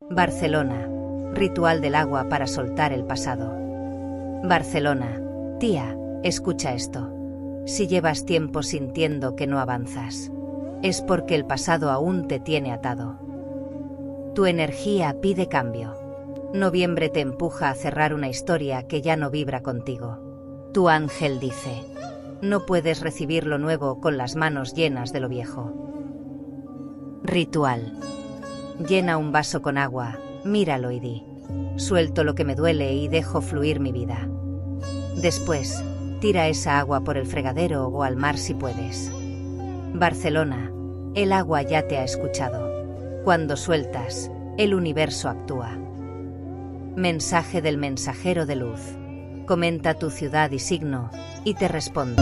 Barcelona. Ritual del agua para soltar el pasado. Barcelona. Tía, escucha esto. Si llevas tiempo sintiendo que no avanzas, es porque el pasado aún te tiene atado. Tu energía pide cambio. Noviembre te empuja a cerrar una historia que ya no vibra contigo. Tu ángel dice: no puedes recibir lo nuevo con las manos llenas de lo viejo. Ritual. Llena un vaso con agua, míralo y di: suelto lo que me duele y dejo fluir mi vida. Después, tira esa agua por el fregadero o al mar si puedes. Barcelona. El agua ya te ha escuchado. Cuando sueltas, el universo actúa. Mensaje del mensajero de luz. Comenta tu ciudad y signo, y te respondo.